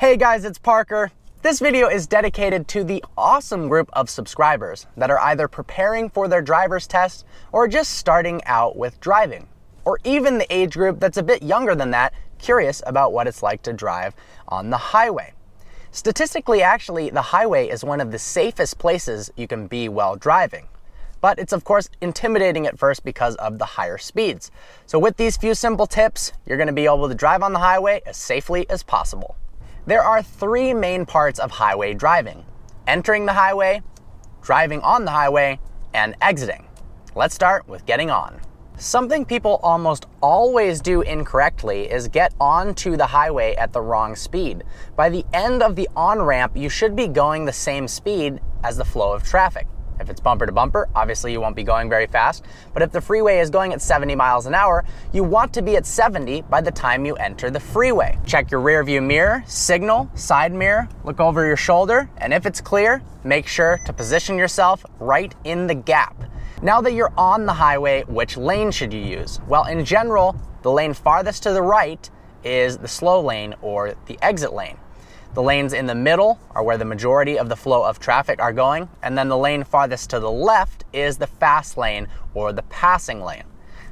Hey guys, it's Parker. This video is dedicated to the awesome group of subscribers that are either preparing for their driver's test or just starting out with driving, or even the age group that's a bit younger than that, curious about what it's like to drive on the highway. Statistically, actually, the highway is one of the safest places you can be while driving. But it's of course intimidating at first because of the higher speeds. So with these few simple tips, you're going to be able to drive on the highway as safely as possible. There are three main parts of highway driving: entering the highway, driving on the highway, and exiting. Let's start with getting on. Something people almost always do incorrectly is get onto the highway at the wrong speed. By the end of the on-ramp, you should be going the same speed as the flow of traffic. If it's bumper to bumper, obviously you won't be going very fast, but if the freeway is going at 70 miles an hour, you want to be at 70 by the time you enter the freeway. Check your rear view mirror, signal, side mirror, look over your shoulder, and if it's clear, make sure to position yourself right in the gap. Now that you're on the highway, which lane should you use? Well, in general, the lane farthest to the right is the slow lane or the exit lane. The lanes in the middle are where the majority of the flow of traffic are going, and then the lane farthest to the left is the fast lane or the passing lane.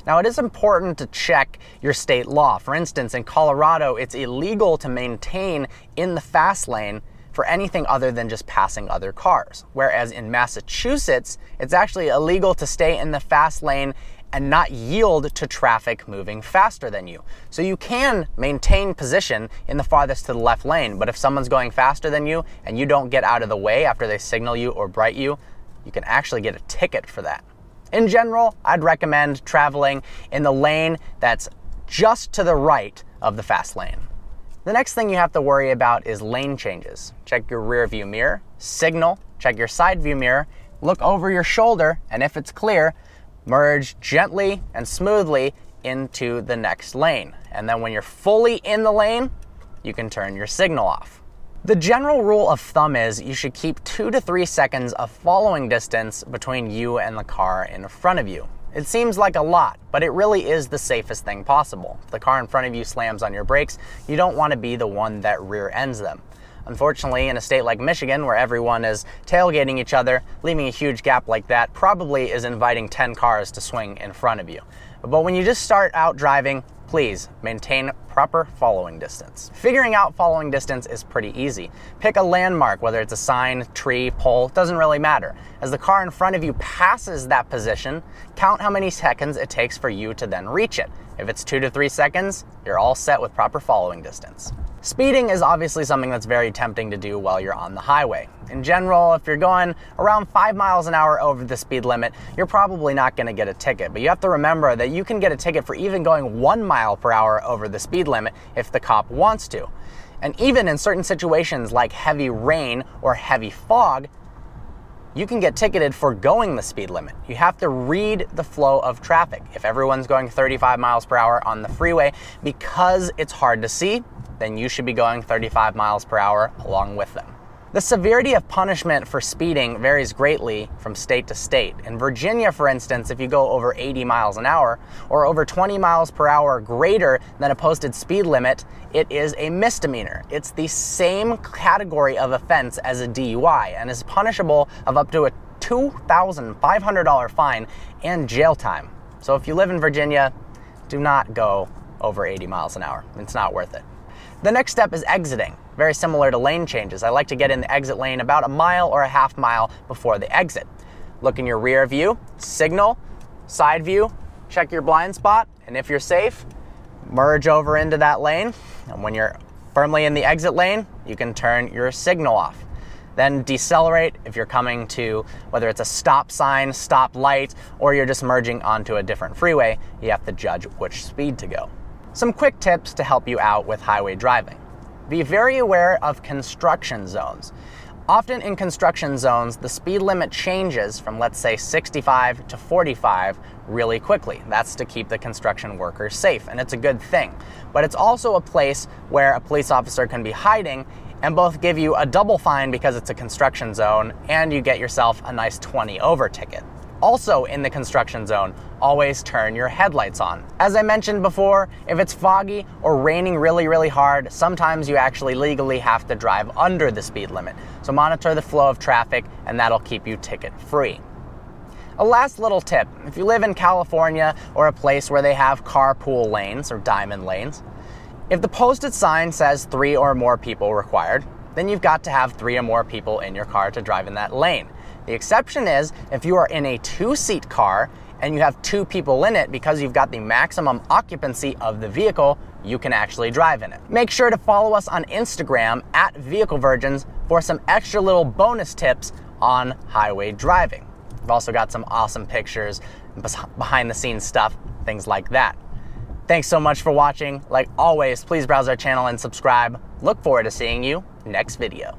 Now, it is important to check your state law. For instance, in Colorado, it's illegal to maintain in the fast lane for anything other than just passing other cars. Whereas in Massachusetts, it's actually illegal to stay in the fast lane and not yield to traffic moving faster than you. So you can maintain position in the farthest to the left lane, but if someone's going faster than you and you don't get out of the way after they signal you or bright you, you can actually get a ticket for that. In general, I'd recommend traveling in the lane that's just to the right of the fast lane. The next thing you have to worry about is lane changes. Check your rear view mirror, signal, check your side view mirror, look over your shoulder, and if it's clear, merge gently and smoothly into the next lane. And then when you're fully in the lane, you can turn your signal off. The general rule of thumb is you should keep 2 to 3 seconds of following distance between you and the car in front of you. It seems like a lot, but it really is the safest thing possible. If the car in front of you slams on your brakes, you don't want to be the one that rear ends them. Unfortunately, in a state like Michigan, where everyone is tailgating each other, leaving a huge gap like that probably is inviting 10 cars to swing in front of you. But when you just start out driving, please maintain proper following distance. Figuring out following distance is pretty easy. Pick a landmark, whether it's a sign, tree, pole, doesn't really matter. As the car in front of you passes that position, count how many seconds it takes for you to then reach it. If it's 2 to 3 seconds, you're all set with proper following distance. Speeding is obviously something that's very tempting to do while you're on the highway. In general, if you're going around 5 miles an hour over the speed limit, you're probably not going to get a ticket. But you have to remember that you can get a ticket for even going 1 mile per hour over the speed limit if the cop wants to. And even in certain situations like heavy rain or heavy fog, you can get ticketed for going the speed limit. You have to read the flow of traffic. If everyone's going 35 miles per hour on the freeway because it's hard to see, then you should be going 35 miles per hour along with them. The severity of punishment for speeding varies greatly from state to state. In Virginia, for instance, if you go over 80 miles an hour or over 20 miles per hour greater than a posted speed limit, it is a misdemeanor. It's the same category of offense as a DUI and is punishable of up to a $2,500 fine and jail time. So if you live in Virginia, do not go over 80 miles an hour. It's not worth it. The next step is exiting. Very similar to lane changes. I like to get in the exit lane about a mile or a half mile before the exit. Look in your rear view, signal, side view, check your blind spot, and if you're safe, merge over into that lane. And when you're firmly in the exit lane, you can turn your signal off. Then decelerate if you're coming to, whether it's a stop sign, stop light, or you're just merging onto a different freeway, you have to judge which speed to go. Some quick tips to help you out with highway driving. Be very aware of construction zones. Often in construction zones, the speed limit changes from, let's say, 65 to 45 really quickly. That's to keep the construction workers safe, and it's a good thing. But it's also a place where a police officer can be hiding and both give you a double fine because it's a construction zone, and you get yourself a nice 20 over ticket. Also in the construction zone, always turn your headlights on. As I mentioned before, if it's foggy or raining really hard, sometimes you actually legally have to drive under the speed limit. So monitor the flow of traffic and that'll keep you ticket free. A last little tip, if you live in California or a place where they have carpool lanes or diamond lanes, if the posted sign says 3 or more people required, then you've got to have 3 or more people in your car to drive in that lane. The exception is if you are in a 2-seat car and you have 2 people in it, because you've got the maximum occupancy of the vehicle, you can actually drive in it. Make sure to follow us on Instagram at Vehicle Virgins for some extra little bonus tips on highway driving. We've also got some awesome pictures, behind the scenes stuff, things like that. Thanks so much for watching. Like always, please browse our channel and subscribe. Look forward to seeing you next video.